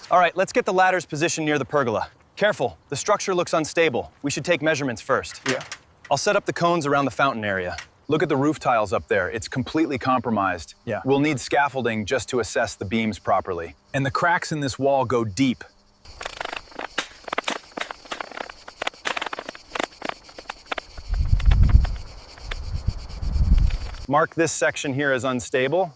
All right, let's get the ladders positioned near the pergola. Careful, the structure looks unstable. We should take measurements first. Yeah. I'll set up the cones around the fountain area. Look at the roof tiles up there. It's completely compromised. Yeah. We'll need scaffolding just to assess the beams properly. And the cracks in this wall go deep. Mark this section here as unstable.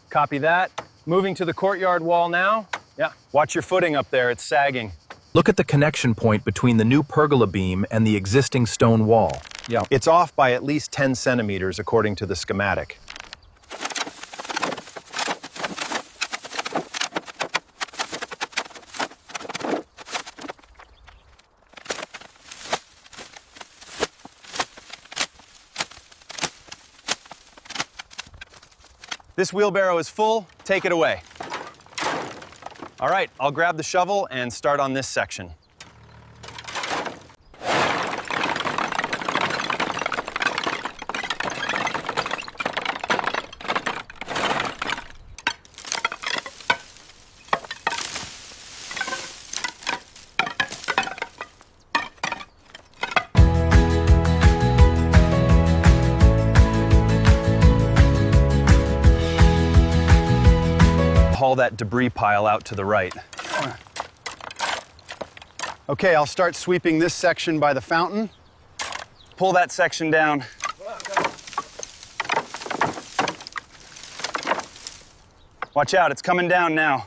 Copy that. Moving to the courtyard wall now. Yeah. Watch your footing up there, it's sagging. Look at the connection point between the new pergola beam and the existing stone wall. Yeah. It's off by at least 10 centimeters according to the schematic. This wheelbarrow is full, take it away. All right, I'll grab the shovel and start on this section. Haul that debris pile out to the right. Okay, I'll start sweeping this section by the fountain. Pull that section down. Watch out, it's coming down now.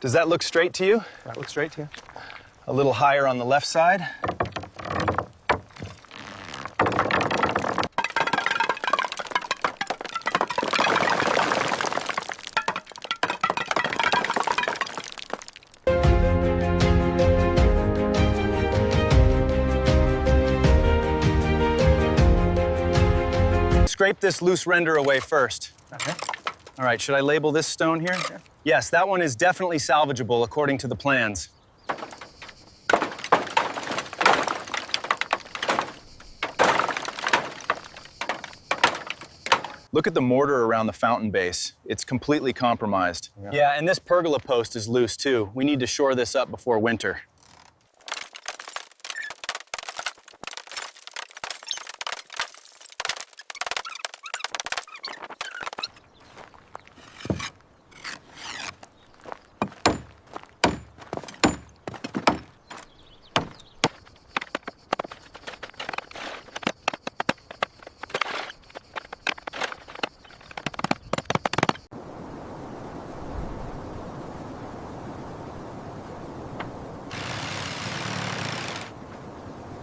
Does that look straight to you? That looks straight to you. A little higher on the left side. Scrape this loose render away first. Okay. All right, should I label this stone here? Yeah. Yes, that one is definitely salvageable according to the plans. Look at the mortar around the fountain base. It's completely compromised. Yeah, and this pergola post is loose too. We need to shore this up before winter.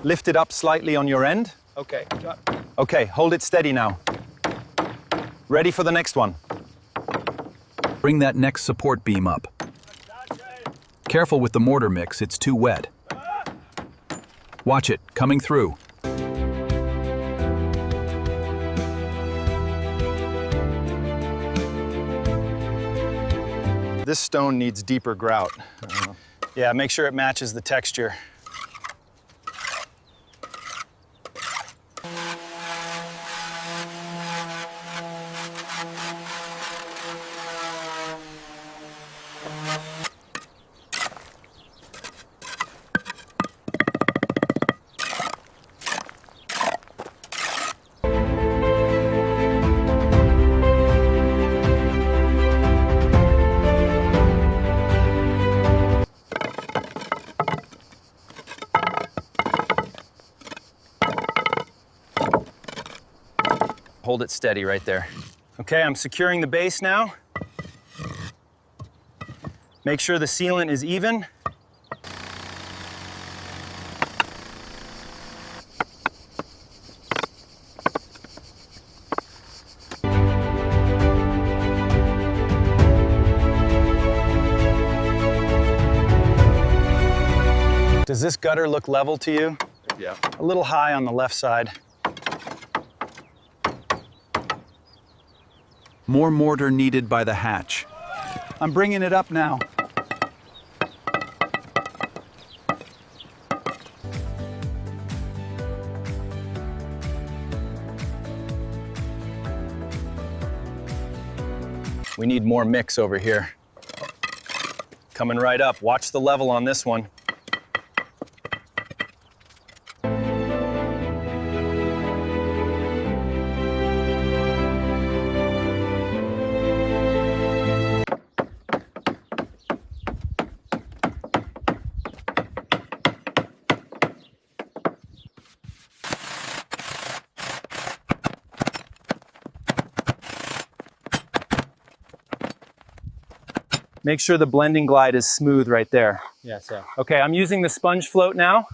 Lift it up slightly on your end. Okay. Okay, hold it steady now. Ready for the next one. Bring that next support beam up. Careful with the mortar mix, it's too wet. Watch it, coming through. This stone needs deeper grout. Yeah, make sure it matches the texture. Hold it steady right there. Okay, I'm securing the base now. Make sure the sealant is even. this gutter look level to you? Yeah. A little high on the left side. More mortar needed by the hatch. I'm bringing it up now. We need more mix over here. Coming right up. Watch the level on this one. Make sure the blending glide is smooth right there. Yeah, so. Okay, I'm using the sponge float now.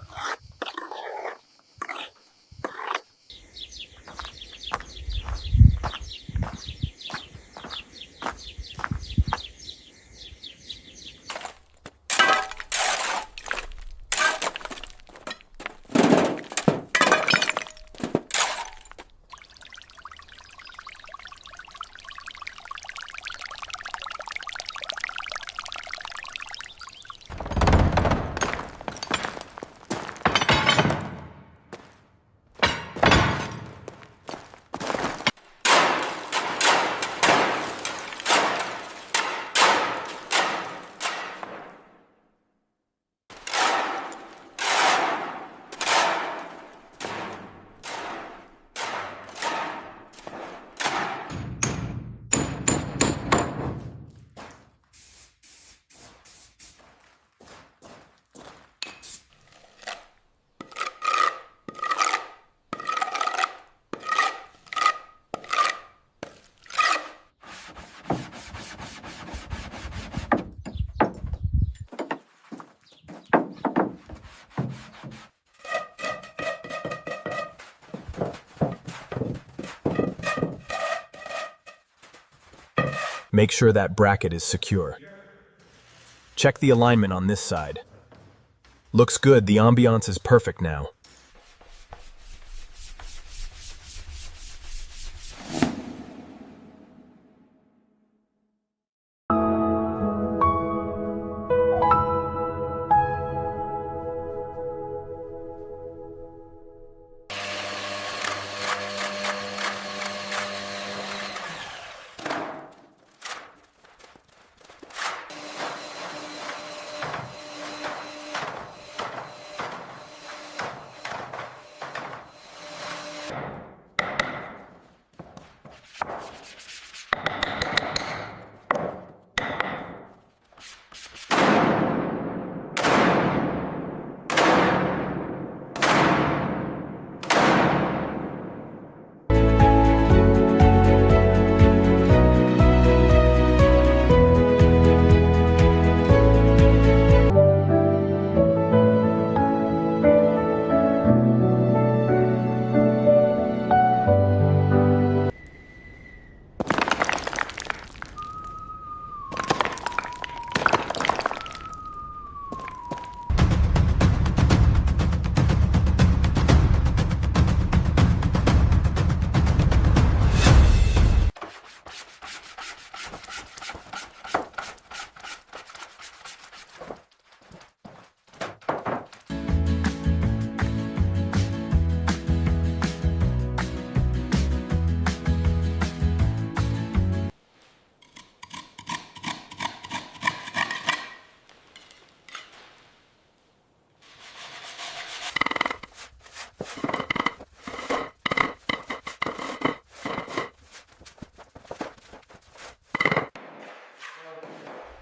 Make sure that bracket is secure. Check the alignment on this side. Looks good, the ambiance is perfect now.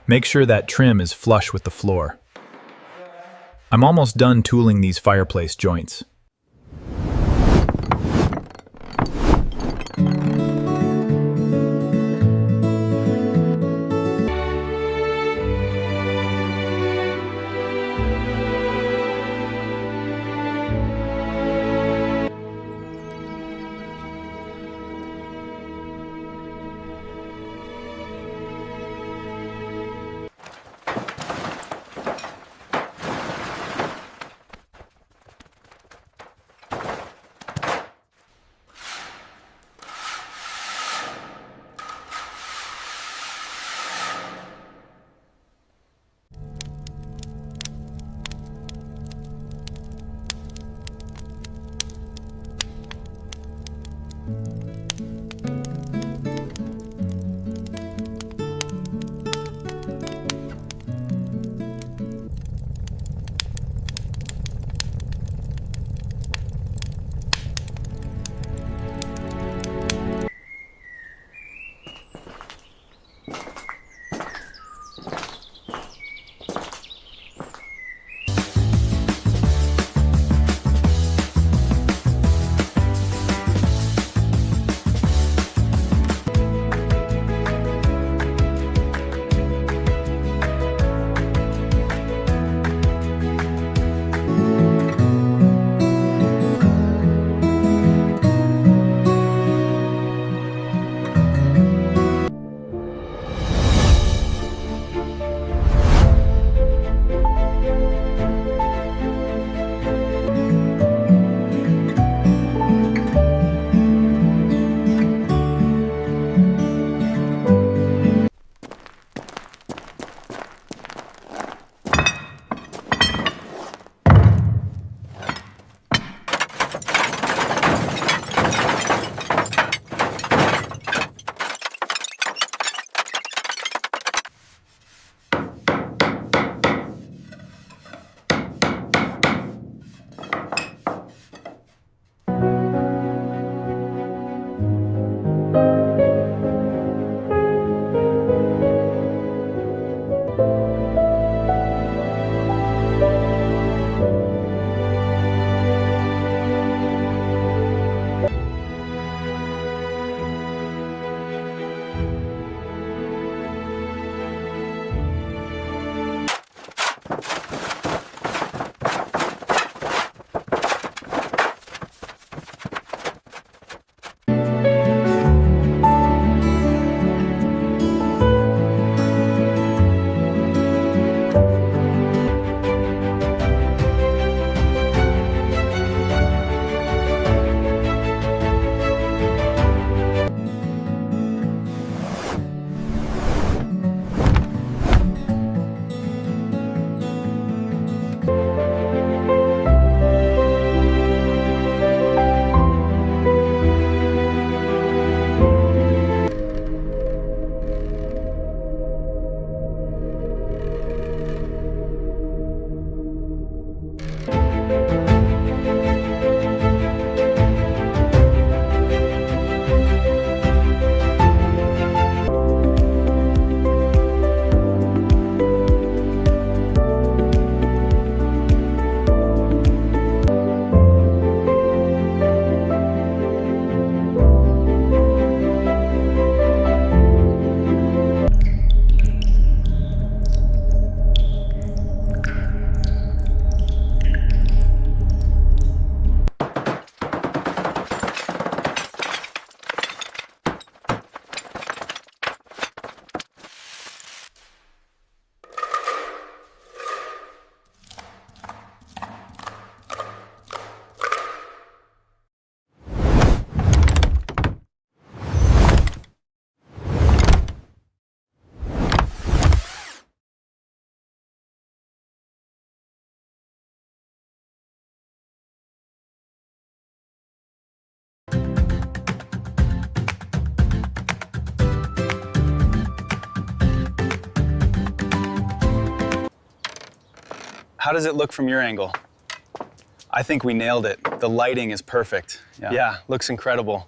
Make sure that trim is flush with the floor. I'm almost done tooling these fireplace joints. How does it look from your angle? I think we nailed it. The lighting is perfect. Yeah, looks incredible.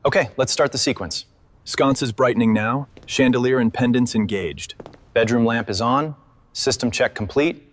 Okay, let's start the sequence. Sconces brightening now, chandelier and pendants engaged. Bedroom lamp is on, system check complete.